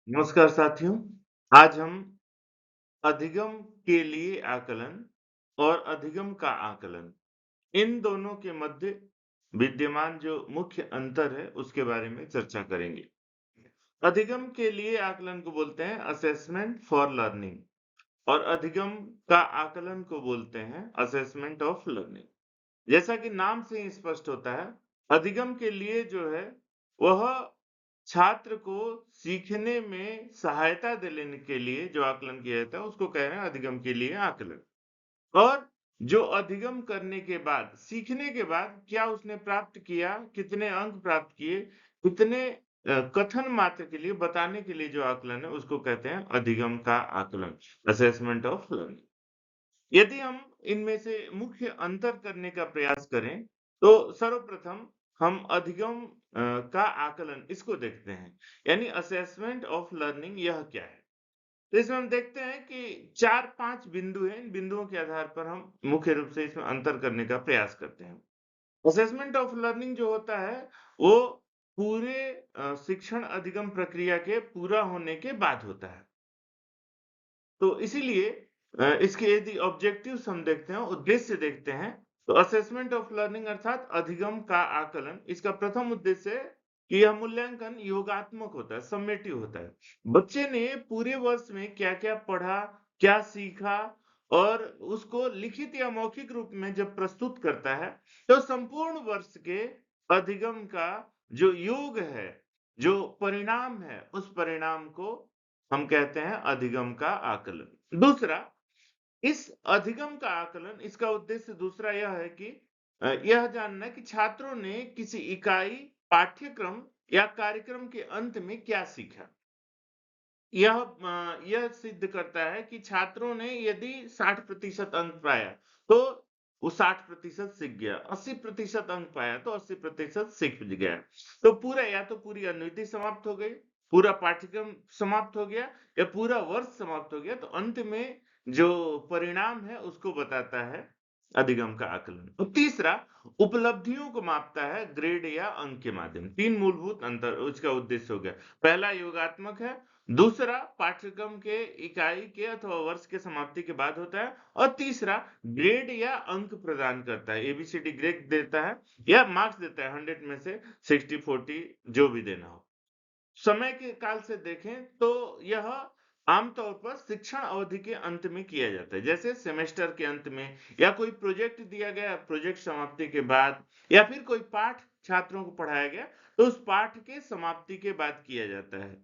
नमस्कार साथियों। आज हम अधिगम के लिए आकलन और अधिगम का आकलन, इन दोनों के मध्य विद्यमान जो मुख्य अंतर है उसके बारे में चर्चा करेंगे। अधिगम के लिए आकलन को बोलते हैं असेसमेंट फॉर लर्निंग और अधिगम का आकलन को बोलते हैं असेसमेंट ऑफ लर्निंग। जैसा कि नाम से ही स्पष्ट होता है, अधिगम के लिए जो है वह छात्र को सीखने में सहायता देने के लिए जो आकलन किया जाता है उसको कह रहे हैं अधिगम के लिए आकलन। और जो अधिगम करने के बाद, सीखने के बाद क्या उसने प्राप्त किया, कितने अंक प्राप्त किए, कितने कथन मात्र के लिए बताने के लिए जो आकलन है उसको कहते हैं अधिगम का आकलन, असेसमेंट ऑफ लर्निंग। यदि हम इनमें से मुख्य अंतर करने का प्रयास करें, तो सर्वप्रथम हम अधिगम का आकलन इसको देखते हैं, यानी असेसमेंट ऑफ लर्निंग यह क्या है? तो इसमें हम देखते हैं कि 4-5 बिंदु हैं, इन बिंदुओं के आधार पर हम मुख्य रूप से इसमें अंतर करने का प्रयास करते हैं। असेसमेंट ऑफ लर्निंग जो होता है, वो पूरे शिक्षण अधिगम प्रक्रिया के पूरा होने के बाद होता है। तो इसीलिए इसके यदि ऑब्जेक्टिव्स हम देखते हैं, उद्देश्य देखते हैं, तो असेसमेंट ऑफ लर्निंग अर्थात अधिगम का आकलन, इसका प्रथम उद्देश्य है कि यह मूल्यांकन योगात्मक होता है, समेटिव होता है। बच्चे ने पूरे वर्ष में क्या-क्या पढ़ा, क्या सीखा और उसको लिखित या मौखिक रूप में जब प्रस्तुत करता है, तो संपूर्ण वर्ष के अधिगम का जो योग है, जो परिणाम है, उस परिणाम को हम कहते हैं अधिगम का आकलन। दूसरा, इस अधिगम का आकलन, इसका उद्देश्य दूसरा यह है कि यह जानना कि छात्रों ने किसी इकाई, पाठ्यक्रम या कार्यक्रम के अंत में क्या सीखा। यह सिद्ध करता है कि छात्रों ने यदि 60% अंक पाया, तो वो 60% सीख गया, 80% अंक पाया तो 80% सीख गया। तो पूरा या तो पूरी अनुधि समाप्त हो गई, पूरा पाठ्यक्रम समाप्त हो गया या पूरा वर्ष समाप्त हो गया, तो अंत में जो परिणाम है उसको बताता है अधिगम का आकलन। और तीसरा, उपलब्धियों को मापता है ग्रेड या अंक के माध्यम। 3 मूलभूत अंतर उसका उद्देश्य हो गया। पहला योगात्मक है, दूसरा पाठ्यक्रम के इकाई के अथवा वर्ष के समाप्ति के बाद होता है और तीसरा ग्रेड या अंक प्रदान करता है। एबीसीडी ग्रेड देता है या मार्क्स देता है 100 में से 60, 40 जो भी देना हो। समय के काल से देखें तो यह आमतौर पर शिक्षण अवधि के अंत में किया जाता है, जैसे सेमेस्टर के अंत में या कोई प्रोजेक्ट दिया गया, प्रोजेक्ट समाप्ति के बाद या फिर कोई पाठ छात्रों को पढ़ाया गया, तो उस पाठ के समाप्ति के बाद किया जाता है।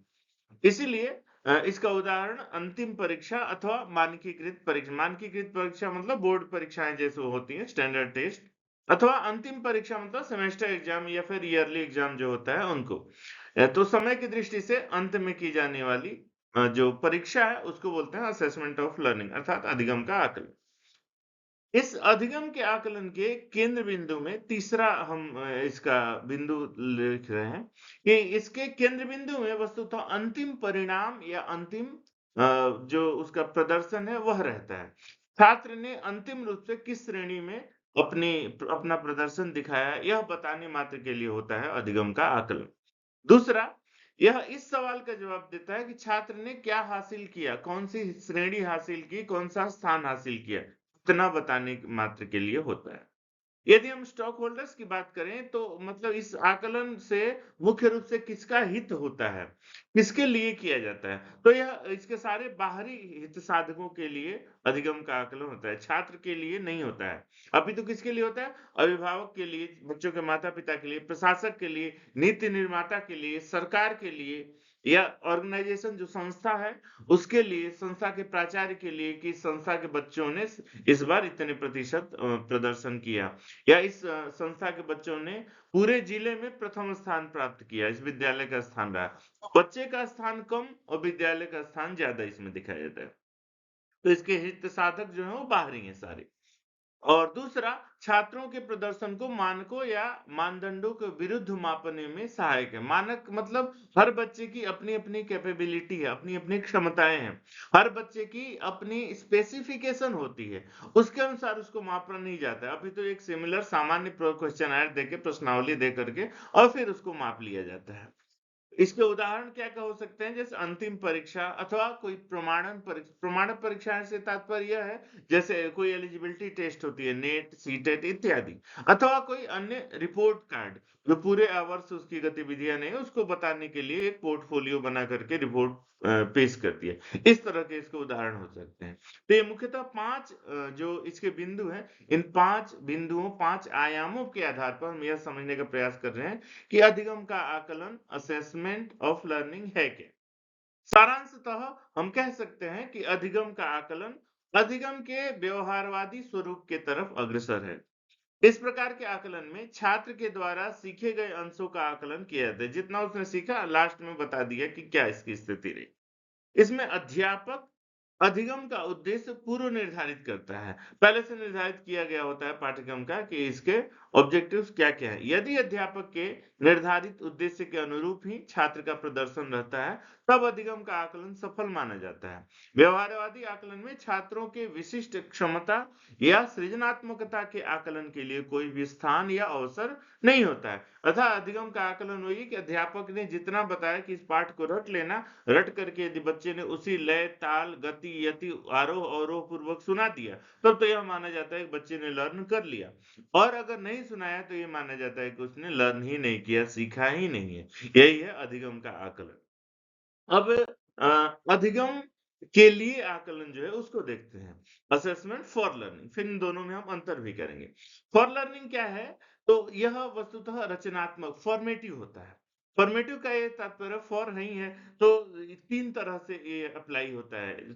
इसीलिए इसका उदाहरण अंतिम परीक्षा अथवा मानकीकृत परीक्षा, मानकीकृत परीक्षा मतलब बोर्ड परीक्षाएं जैसे होती हैं, स्टैंडर्ड टेस्ट, अथवा अंतिम परीक्षा मतलब सेमेस्टर एग्जाम या फिर ईयरली एग्जाम जो होता है उनको। तो समय की दृष्टि से अंत में की जाने वाली जो परीक्षा है उसको बोलते हैं असेसमेंट ऑफ लर्निंग अर्थात अधिगम का आकलन। इस अधिगम के आकलन के केंद्र बिंदु में तीसरा हम इसका बिंदु लिख रहे हैं कि इसके केंद्र बिंदु में वस्तुतः अंतिम परिणाम या अंतिम जो उसका प्रदर्शन है वह रहता है। छात्र ने अंतिम रूप से किस श्रेणी में अपना प्रदर्शन दिखाया, यह बताने मात्र के लिए होता है अधिगम का आकलन। दूसरा, यह इस सवाल का जवाब देता है कि छात्र ने क्या हासिल किया, कौन-सी श्रेणी हासिल की, कौन-सा स्थान हासिल किया, इतना बताने मात्र के लिए होता है। यदि हम स्टॉक होल्डर्स की बात करें तो मतलब इस आकलन से मुख्य रूप से किसका हित होता है, किसके लिए किया जाता है? तो यह इसके सारे बाहरी हित साधकों के लिए अधिगम का आकलन होता है, छात्र के लिए नहीं होता है। अपितु किसके लिए होता है? अभिभावक के लिए, बच्चों के माता-पिता के लिए, प्रशासक के लिए, नीति निर्माता के लिए, सरकार के लिए या ऑर्गेनाइजेशन जो संस्था है, उसके लिए, संस्था के प्राचार्य के लिए कि संस्था के बच्चों ने इस बार इतने प्रतिशत प्रदर्शन किया। या इस संस्था के बच्चों ने पूरे जिले में प्रथम स्थान प्राप्त किया, इस विद्यालय का स्थान रहा। तो बच्चे का स्थान कम और विद्यालय का स्थान ज्यादा इसमें दिखाया जाता है। तो इसके हित साधक जो हैं वो बाहरी हैं सारे। और दूसरा, छात्रों के प्रदर्शन को मानकों या मानदंडों के विरुद्ध मापने में सहायक है। मानक मतलब हर बच्चे की अपनी-अपनी कैपेबिलिटी है, अपनी-अपनी क्षमताएँ हैं। हर बच्चे की अपनी स्पेसिफिकेशन होती है, उसके अनुसार उसको मापा नहीं जाता है। अभी तो एक सिमिलर सामान्य क्वेश्चनएयर देके, प्रश्नावली दे करके और फिर उसको माप लिया जाता है। इसके उदाहरण क्या-क्या हो सकते हैं? जैसे अंतिम परीक्षा अथवा कोई प्रमाणन परीक्षा से तात्पर्य यह है, जैसे कोई एलिजिबिलिटी टेस्ट होती है, नेट, सीटेट इत्यादि, अथवा कोई अन्य रिपोर्ट कार्ड, जो पूरे वर्ष उसकी गतिविधियाँ नहीं है, उसको बताने के लिए एक पोर्टफोलियो बना करके रिपोर्ट पेश करती है। इस तरह के इसके उदाहरण हो सकते हैं। तो ये मुख्यतः 5 जो इसके बिंदु हैं, इन 5 बिंदुओं, 5 आयामों के आधार पर हम यह समझने का प्रयास कर रहे हैं कि अधिगम का आकलन असेसमेंट ऑफ लर्निंग है क्या? सारांशतः हम कह सकते हैं कि अधिगम का आकलन अधिगम के व्यवहारवादी स्वरूप के तरफ अग्रसर है। इस प्रकार के आकलन में छात्र के द्वारा सीखे गए अंशों का आकलन किया जाता है। जितना उसने सीखा लास्ट में बता दिया कि क्या इसकी स्थिति रही। इसमें अध्यापक अधिगम का उद्देश्य पूर्व निर्धारित करता है। पहले से निर्धारित किया गया होता है पाठ्यक्रम का कि इसके ऑब्जेक्टिव्स क्या-क्या हैं। यदि अध्यापक के निर्धारित उद्देश्य के अनुरूप ही छात्र का प्रदर्शन रहता है, तब अधिगम का आकलन सफल माना जाता है। व्यवहारवादी आकलन में छात्रों के विशिष्ट क्षमता या सृजनात्मकता के आकलन के लिए कोई भी स्थान या अवसर नहीं होता है। अतः अधिगम का आकलन वही कि अध्यापक ने जितना बताया कि इस पाठ को रट लेना, रट करके यदि बच्चे ने उसी लय, ताल, गति, यति, आरोह अवरोह पूर्वक सुना दिया, तब तो यह माना जाता है कि बच्चे ने लर्न कर लिया। और अगर नहीं सुनाया तो ये माना जाता है कि उसने लर्न ही नहीं किया, सीखा ही नहीं है। यही है अधिगम का आकलन। अब अधिगम के लिए आकलन जो है उसको देखते हैं। असेसमेंट फॉर लर्निंग, फिर इन दोनों में हम अंतर भी करेंगे। फॉर लर्निंग क्या है? तो यह वस्तुतः रचनात्मक फॉर्मेटिव होता है। फॉर्मेटिव का ये तात्पर्य फॉर नहीं है, तो 3 तरह से ये अप्लाई होता है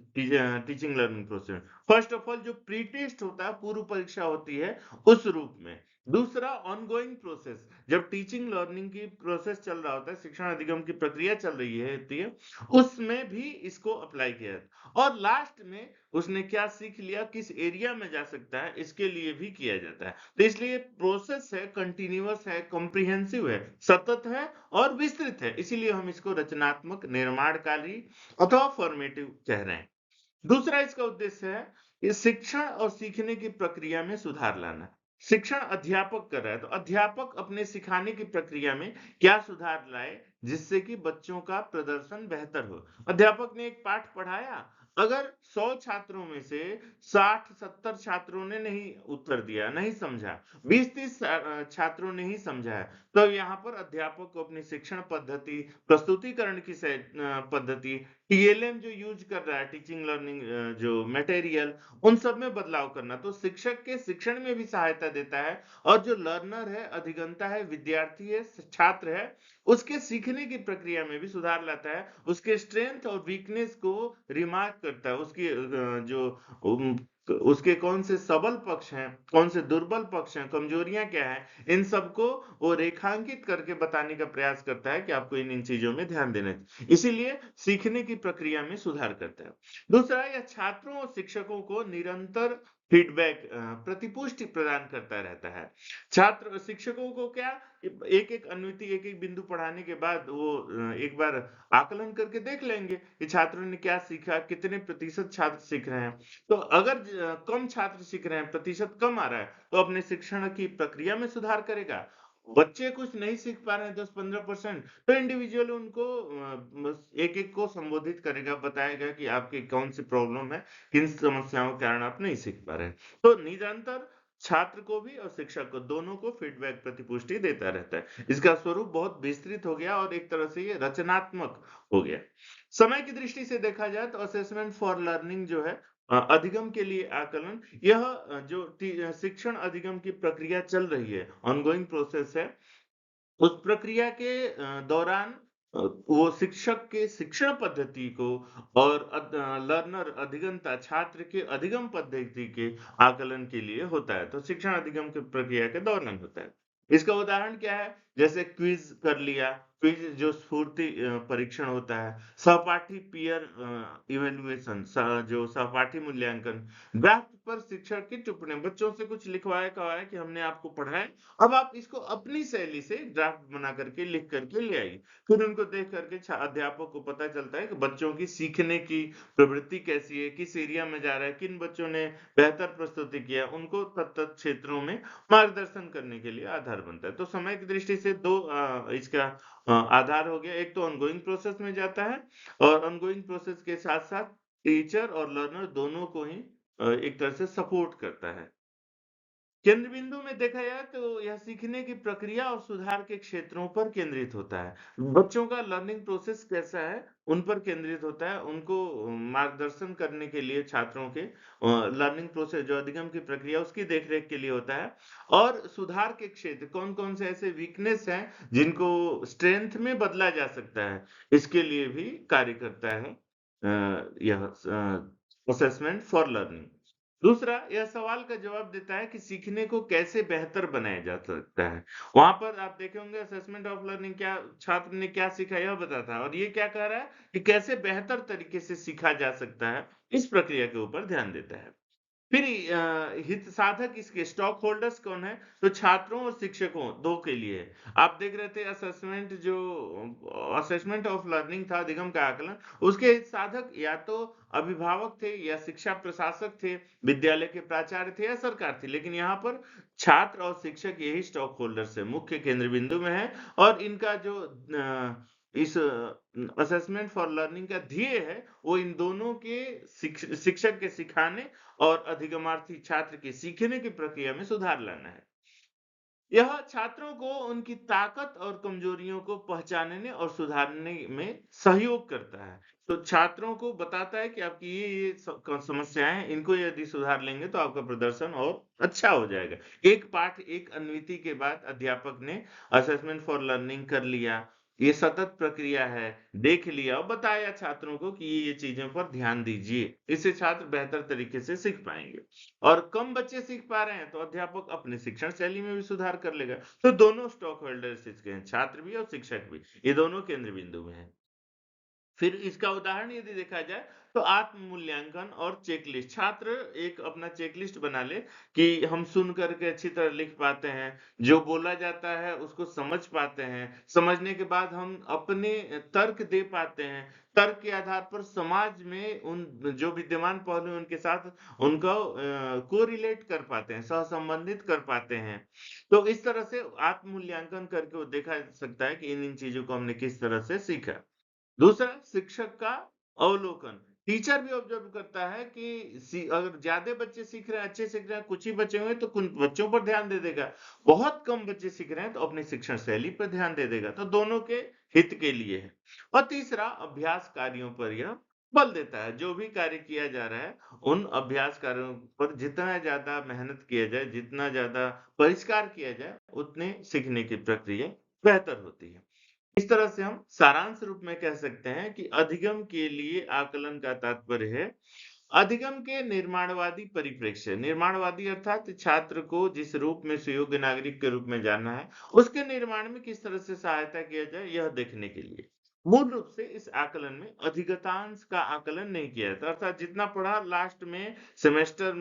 teaching learning process. First of all जो प्री टेस्ट होता है, पूर्व परीक्षा होती है, उस रूप में। दूसरा ऑनगोइंग प्रोसेस, जब टीचिंग लर्निंग की प्रोसेस चल रहा होता है, शिक्षण अधिगम की प्रक्रिया चल रही है होती है, उसमें भी इसको अप्लाई किया जाता है। और लास्ट में उसने क्या सीख लिया, किस एरिया में जा सकता है, इसके लिए भी किया जाता है। तो इसलिए प्रोसेस है, कंटीन्यूअस है, कॉम्प्रिहेंसिव है, सतत है और विस्तृत है। इसीलिए हम इसको रचनात्मक, निर्माणकारी अथवा फॉर्मेटिव कह रहे हैं। दूसरा इसका उद्देश्य है कि शिक्षण और सीखने की प्रक्रिया में सुधार लाना। शिक्षण अध्यापक कर रहा है, तो अध्यापक अपने सिखाने की प्रक्रिया में क्या सुधार लाए, जिससे कि बच्चों का प्रदर्शन बेहतर हो। अध्यापक ने एक पाठ पढ़ाया, अगर 100 छात्रों में से 60-70 छात्रों ने नहीं उत्तर दिया, नहीं समझा, 20-30 छात्रों ने ही समझा है, तो यहाँ पर अध्यापक को अपनी शिक्षण पद्धति, प्रस्तुतिकरण की पद्धति, टीएलएम जो यूज कर रहा है, टीचिंग लर्निंग जो मटेरियल, उन सब में बदलाव करना। तो शिक्षक के शिक्षण में भी सहायता देता है, और जो लर्नर है, अधिगंता है, विद्यार्थी है, छात्र है, उसके सीखने की प्रक्रिया में भी सुधार लाता है। उसके स्ट्रेंथ और वीकनेस को रिमार्क करता है, उसकी जो उसके कौन से सबल पक्ष हैं, कौन से दुर्बल पक्ष हैं, कमजोरियां क्या हैं, इन सबको वो रेखांकित करके बताने का प्रयास करता है कि आपको इन चीजों में ध्यान देना है। इसीलिए सीखने की प्रक्रिया में सुधार करता है। दूसरा, यह छात्रों और शिक्षकों को निरंतर फीडबैक, प्रतिपुष्टि प्रदान करता रहता है। छात्र शिक्षकों को क्या, एक-एक अन्विति, एक-एक बिंदु पढ़ाने के बाद वो एक बार आकलन करके देख लेंगे कि छात्रों ने क्या सीखा, कितने प्रतिशत छात्र सीख रहे हैं। तो अगर कम छात्र सीख रहे हैं, प्रतिशत कम आ रहा है, तो अपने शिक्षण की प्रक्रिया में सुधार करेगा। बच्चे कुछ नहीं सीख पा रहे हैं 10-15%, तो इंडिविजुअली उनको एक-एक को संबोधित करेगा, बताएगा कि आपकी कौन सी प्रॉब्लम है, किन समस्याओं के कारण आप नहीं सीख पा रहे हैं। तो निरंतर छात्र को भी और शिक्षक को, दोनों को फीडबैक, प्रतिपुष्टि देता रहता है। इसका स्वरूप बहुत विस्तृत हो गया और एक तरह से ये रचनात्मक हो गया। समय की दृष्टि से देखा जाए तो असेसमेंट फॉर लर्निंग जो है, अधिगम के लिए आकलन, यह शिक्षण अधिगम की प्रक्रिया चल रही है, ऑनगोइंग प्रोसेस है, उस प्रक्रिया के दौरान वो शिक्षक के शिक्षण पद्धति को और लर्नर, अधिगंता, छात्र के अधिगम पद्धति के आकलन के लिए होता है। तो शिक्षण अधिगम की प्रक्रिया के दौरान होता है। इसका उदाहरण क्या है? जैसे क्विज कर लिया, क्विज जो स्फूर्ति परीक्षण होता है, सहपाठी पीयर इवैल्यूएशन, जो सहपाठी मूल्यांकन, ड्राफ्ट पर शिक्षक की टिप्पणी, बच्चों से कुछ लिखवाया कहा कि हमने आपको पढ़ाया, अब आप इसको अपनी शैली से ड्राफ्ट बना करके लिख करके ले आइए। फिर उनको देख करके अध्यापक को पता चलता है कि बच्चों की सीखने की प्रवृत्ति कैसी है, किस एरिया में जा रहा है, किन बच्चों ने बेहतर प्रस्तुति किया, उनको तत्त क्षेत्रों में मार्गदर्शन करने के लिए आधार बनता है। तो समय की दृष्टि से जैसे दो इसका आधार हो गया, एक तो ऑनगोइंग प्रोसेस में जाता है और ऑनगोइंग प्रोसेस के साथ साथ टीचर और लर्नर दोनों को ही एक तरह से सपोर्ट करता है। केंद्र बिंदु में देखा जाए तो यह सीखने की प्रक्रिया और सुधार के क्षेत्रों पर केंद्रित होता है। बच्चों का लर्निंग प्रोसेस कैसा है, उन पर केंद्रित होता है। उनको मार्गदर्शन करने के लिए छात्रों के लर्निंग प्रोसेस जो अधिगम की प्रक्रिया उसकी देखरेख के लिए होता है। और सुधार के क्षेत्र कौन-कौन से ऐसे वीकनेस हैं जिनको स्ट्रेंथ में बदला जा सकता है, इसके लिए भी कार्य करता है यह असेसमेंट फॉर लर्निंग। दूसरा, यह सवाल का जवाब देता है कि सीखने को कैसे बेहतर बनाया जा सकता है। वहाँ पर आप देखे होंगे असेसमेंट ऑफ लर्निंग क्या छात्र ने क्या सीखा यह बताता है और ये क्या कह रहा है कि कैसे बेहतर तरीके से सीखा जा सकता है, इस प्रक्रिया के ऊपर ध्यान देता है। फिर हित साधक इसके स्टॉक होल्डर्स कौन है? तो छात्रों और शिक्षकों दो के लिए है। आप देख रहे थे असेसमेंट ऑफ लर्निंग था अधिगम का आकलन, उसके हित साधक या तो अभिभावक थे या शिक्षा प्रशासक थे, विद्यालय के प्राचार्य थे या सरकार थी। लेकिन यहाँ पर छात्र और शिक्षक यही स्टॉक होल्डर्स है, मुख्य केंद्र बिंदु में है और इनका जो इस असेसमेंट फॉर लर्निंग का ध्येय है वो इन दोनों के शिक्षक के सिखाने और अधिगमार्थी छात्र के सीखने की प्रक्रिया में सुधार लाना है। यह छात्रों को उनकी ताकत और कमजोरियों को पहचानने और सुधारने में सहयोग करता है। तो छात्रों को बताता है कि आपकी ये समस्याएं हैं, इनको यदि सुधार लेंगे तो आपका प्रदर्शन और अच्छा हो जाएगा। एक पाठ एक अन्विति के बाद अध्यापक ने असेसमेंट फॉर लर्निंग कर लिया, ये सतत प्रक्रिया है, देख लिया और बताया छात्रों को कि ये चीजों पर ध्यान दीजिए, इससे छात्र बेहतर तरीके से सीख पाएंगे। और कम बच्चे सीख पा रहे हैं तो अध्यापक अपनी शिक्षण शैली में भी सुधार कर लेगा। तो दोनों स्टॉक होल्डर्स इसके हैं, छात्र भी और शिक्षक भी, ये दोनों केंद्र बिंदु में हैं। फिर इसका उदाहरण यदि देखा जाए तो आत्म मूल्यांकन और चेकलिस्ट। छात्र एक अपना चेकलिस्ट बना ले कि हम सुन करके अच्छी तरह लिख पाते हैं, जो बोला जाता है उसको समझ पाते हैं, समझने के बाद हम अपने तर्क दे पाते हैं, तर्क के आधार पर समाज में उन जो विद्यमान पहलू हैं उनके साथ उनको कोरिलेट कर पाते हैं, सहसंबंधित कर पाते हैं। तो इस तरह से आत्म मूल्यांकन करके वो देखा जा सकता है कि इन चीजों को हमने किस तरह से सीखा। दूसरा, शिक्षक का अवलोकन। टीचर भी ऑब्जर्व करता है कि अगर ज्यादा बच्चे सीख रहे हैं, अच्छे सीख रहे हैं, कुछ ही बच्चे हुए तो कुछ बच्चों पर ध्यान दे देगा। बहुत कम बच्चे सीख रहे हैं तो अपनी शिक्षण शैली पर ध्यान दे देगा। तो दोनों के हित के लिए है। और तीसरा, अभ्यास कार्यों पर यह बल देता है। जो भी कार्य किया जा रहा है, उन अभ्यास कार्यों पर जितना ज्यादा मेहनत किया जाए, जितना ज्यादा परिष्कार किया जाए, उतने सीखने की प्रक्रिया बेहतर होती है। इस तरह से हम सारांश रूप में कह सकते हैं कि अधिगम के लिए आकलन का तात्पर्य है अधिगम के निर्माणवादी परिप्रेक्ष्य। निर्माणवादी अर्थात छात्र को जिस रूप में सुयोग्य नागरिक के रूप में जानना है, उसके निर्माण में किस तरह से सहायता किया जाए यह देखने के लिए। मूल रूप से इस आकलन में अधिगतांश का आकलन नहीं किया जाता, अर्थात जितना पढ़ा लास्ट में सेमेस्टर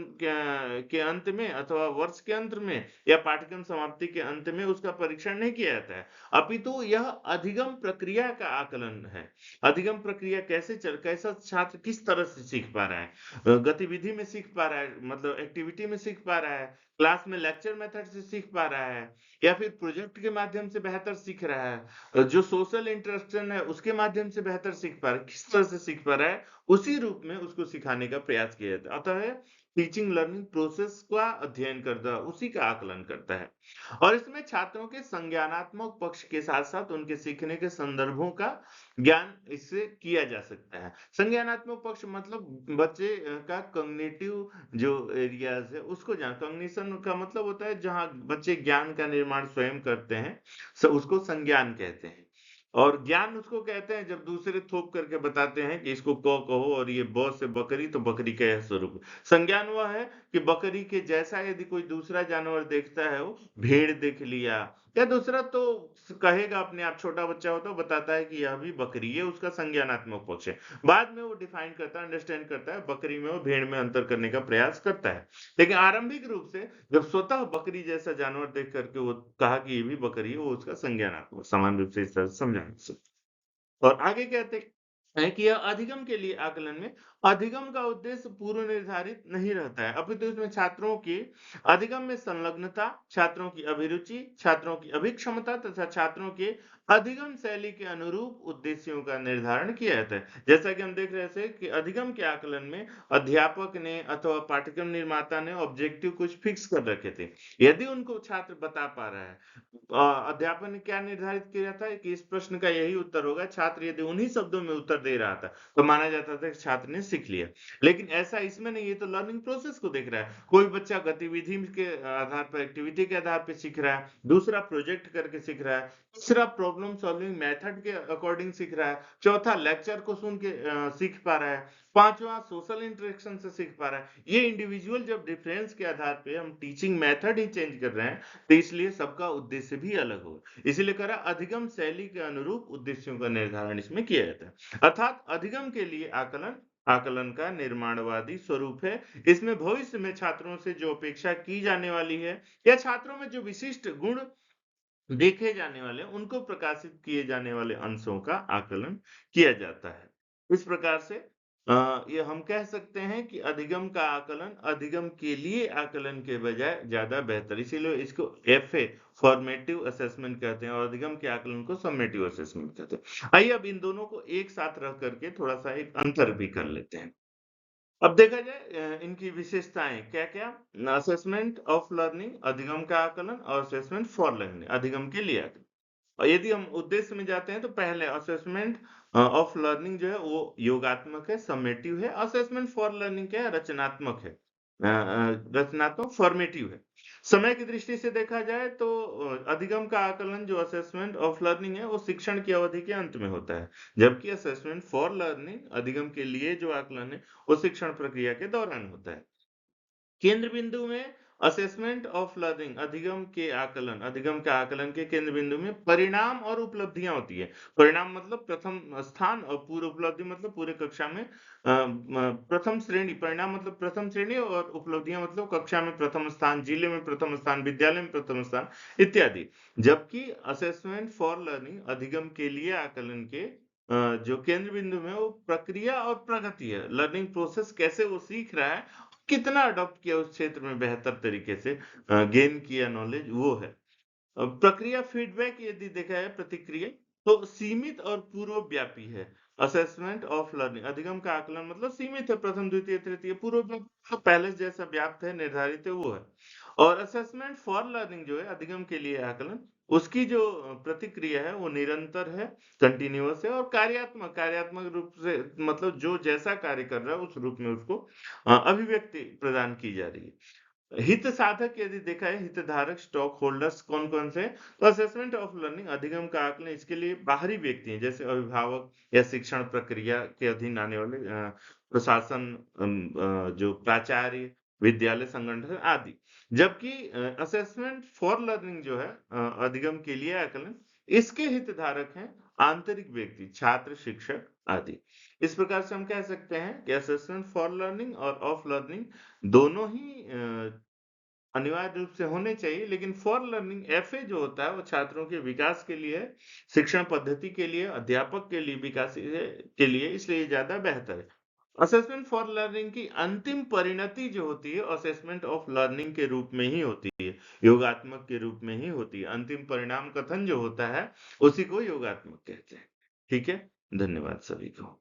के अंत में अथवा वर्ष के अंत में या पाठ्यक्रम समाप्ति के अंत में उसका परीक्षण नहीं किया जाता है, अपितु यह अधिगम प्रक्रिया का आकलन है। अधिगम प्रक्रिया कैसा छात्र किस तरह से सीख पा रहा है, गतिविधि में सीख पा रहा है, मतलब एक्टिविटी में सीख पा रहा है, क्लास में लेक्चर मेथड से सीख पा रहा है या फिर प्रोजेक्ट के माध्यम से बेहतर सीख रहा है, जो सोशल इंटरेक्शन है उसके माध्यम से बेहतर सीख पा रहा है, किस तरह से सीख पा रहा है, उसी रूप में उसको सिखाने का प्रयास किया जाता है। अतः टीचिंग लर्निंग प्रोसेस का अध्ययन करता है, उसी का आकलन करता है। और इसमें छात्रों के संज्ञानात्मक पक्ष के साथ साथ उनके सीखने के संदर्भों का ज्ञान इससे किया जा सकता है। संज्ञानात्मक पक्ष मतलब बच्चे का कॉग्निटिव जो एरियाज है उसको जान। कॉग्निशन का मतलब होता है जहाँ बच्चे ज्ञान का निर्माण स्वयं करते हैं, उसको संज्ञान कहते हैं। और ज्ञान उसको कहते हैं जब दूसरे थोप करके बताते हैं कि इसको क कहो और ये ब से बकरी तो बकरी का यह स्वरूप। संज्ञान वह है कि बकरी के जैसा यदि कोई दूसरा जानवर देखता है, वो भेड़ देख लिया या दूसरा तो कहेगा अपने आप, छोटा बच्चा हो तो बताता है कि यह भी बकरी है, उसका संज्ञानात्मक पक्ष है। बाद में वो डिफाइन करता है, अंडरस्टैंड करता है, बकरी में वो भेड़ में अंतर करने का प्रयास करता है। लेकिन आरंभिक रूप से जब स्वतः बकरी जैसा जानवर देख करके वो कहा कि ये भी बकरी है, वो उसका संज्ञानात्मक समान रूप से इस तरह से समझाना। और आगे कहते है कि यह अधिगम के लिए आकलन में अधिगम का उद्देश्य पूर्व निर्धारित नहीं रहता है, अपितु इसमें छात्रों की अधिगम में संलग्नता, छात्रों की अभिरुचि, छात्रों की अभिक्षमता तथा छात्रों के अधिगम शैली के अनुरूप उद्देश्यों का निर्धारण किया जाता है। जैसा कि हम देख रहे थे कि अधिगम के आकलन में अध्यापक ने अथवा पाठ्यक्रम निर्माता ने ऑब्जेक्टिव कुछ फिक्स कर रखे थे। यदि उनको छात्र बता पा रहा है, अध्यापक ने क्या निर्धारित किया था कि इस प्रश्न का यही उत्तर होगा, छात्र यदि उन्हीं शब्दों में उत्तर दे रहा था तो माना जाता था कि छात्र ने सीख लिया। लेकिन ऐसा इसमें नहीं, ये तो लर्निंग प्रोसेस को देख रहा है। कोई बच्चा गतिविधि के आधार पर, एक्टिविटी के आधार पर सीख रहा है, दूसरा प्रोजेक्ट करके सीख रहा है, तीसरा प्रॉब्लम सॉल्विंग मेथड के अकॉर्डिंग सीख रहा है, चौथा लेक्चर को सुन के सीख पा रहा है, पांचवा सोशल इंटरेक्शन से सीख पा रहा है। ये इंडिविजुअल जब डिफरेंस के आधार पे हम टीचिंग मेथड ही चेंज कर रहे हैं, तो इसलिए सबका उद्देश्य भी अलग होगा। इसीलिए कह रहा अधिगम शैली के अनुरूप उद्देश्यों का निर्धारण इसमें किया जाता है। अर्थात अधिगम के लिए आकलन का निर्माणवादी स्वरूप है। इसमें भविष्य में छात्रों से जो अपेक्षा की जाने वाली है या छात्रों में जो विशिष्ट गुण देखे जाने वाले, उनको प्रकाशित किए जाने वाले अंशों का आकलन किया जाता है। इस प्रकार से ये हम कह सकते हैं कि अधिगम का आकलन अधिगम के लिए आकलन के बजाय ज्यादा बेहतर, इसीलिए इसको एफए फॉर्मेटिव असेसमेंट कहते हैं और अधिगम के आकलन को समेटिव असेसमेंट कहते हैं। आइए अब इन दोनों को एक साथ रख करके थोड़ा सा एक अंतर भी कर लेते हैं। अब देखा जाए इनकी विशेषताएं क्या-क्या। असेसमेंट ऑफ लर्निंग अधिगम का आकलन और असेसमेंट फॉर लर्निंग अधिगम के लिए आकलन। और यदि हम उद्देश्य में जाते हैं तो पहले असेसमेंट ऑफ लर्निंग जो है वो योगात्मक है, समेटिव है। असेसमेंट फॉर लर्निंग क्या है, रचनात्मक है। रचनात्मक फॉर्मेटिव है। समय की दृष्टि से देखा जाए तो अधिगम का आकलन जो असेसमेंट ऑफ लर्निंग है वो शिक्षण की अवधि के अंत में होता है, जबकि असेसमेंट फॉर लर्निंग अधिगम के लिए जो आकलन है वो शिक्षण प्रक्रिया के दौरान होता है। केंद्र बिंदु में असेसमेंट ऑफ लर्निंग अधिगम के आकलन के केंद्र बिंदु में परिणाम और उपलब्धियां होती है। परिणाम मतलब प्रथम स्थान और पूर्व उपलब्धि मतलब पूरे कक्षा में प्रथम श्रेणी। परिणाम मतलब प्रथम श्रेणी और उपलब्धियां मतलब कक्षा में प्रथम स्थान, जिले में प्रथम स्थान, विद्यालय में प्रथम स्थान इत्यादि। जबकि असेसमेंट फॉर लर्निंग अधिगम के लिए आकलन के जो केंद्र बिंदु में वो प्रक्रिया और प्रगति है। लर्निंग प्रोसेस कैसे वो सीख रहा है, कितना अडॉप्ट किया उस क्षेत्र में बेहतर तरीके से गेन किया नॉलेज, वो है। प्रक्रिया फीडबैक यदि देखा है, प्रतिक्रिया तो सीमित और पूर्वव्यापी है। असेसमेंट ऑफ लर्निंग अधिगम का आकलन मतलब सीमित है, प्रथम द्वितीय तृतीय। पूर्व तो पहले जैसा व्याप्त है, निर्धारित है, वो है। और असेसमेंट फॉर लर्निंग जो है अधिगम के लिए आकलन, उसकी जो प्रतिक्रिया है वो निरंतर है, कंटिन्यूअस है और कार्यात्मक रूप से मतलब जो जैसा कार्य कर रहा है उस रूप में उसको अभिव्यक्ति प्रदान की जा रही है। हित साधक यदि देखा है, हितधारक स्टॉक होल्डर्स कौन कौन से हैं? तो असेसमेंट ऑफ लर्निंग अधिगम का आकलन इसके लिए बाहरी व्यक्ति हैं, जैसे अभिभावक या शिक्षण प्रक्रिया के अधीन आने वाले प्रशासन, जो प्राचार्य, विद्यालय संगठन आदि। जबकि असेसमेंट फॉर लर्निंग जो है अधिगम के लिए आकलन, इसके हितधारक हैं आंतरिक व्यक्ति, छात्र, शिक्षक आदि। इस प्रकार से हम कह सकते हैं कि असेसमेंट फॉर लर्निंग और ऑफ लर्निंग दोनों ही अनिवार्य रूप से होने चाहिए, लेकिन फॉर लर्निंग एफए जो होता है वो छात्रों के विकास के लिए है, शिक्षण पद्धति के लिए, अध्यापक के लिए विकास के लिए, इसलिए ये ज्यादा बेहतर है। असेसमेंट फॉर लर्निंग की अंतिम परिणति जो होती है असेसमेंट ऑफ लर्निंग के रूप में ही होती है, योगात्मक के रूप में ही होती है। अंतिम परिणाम कथन जो होता है उसी को योगात्मक कहते हैं। ठीक है, धन्यवाद सभी को।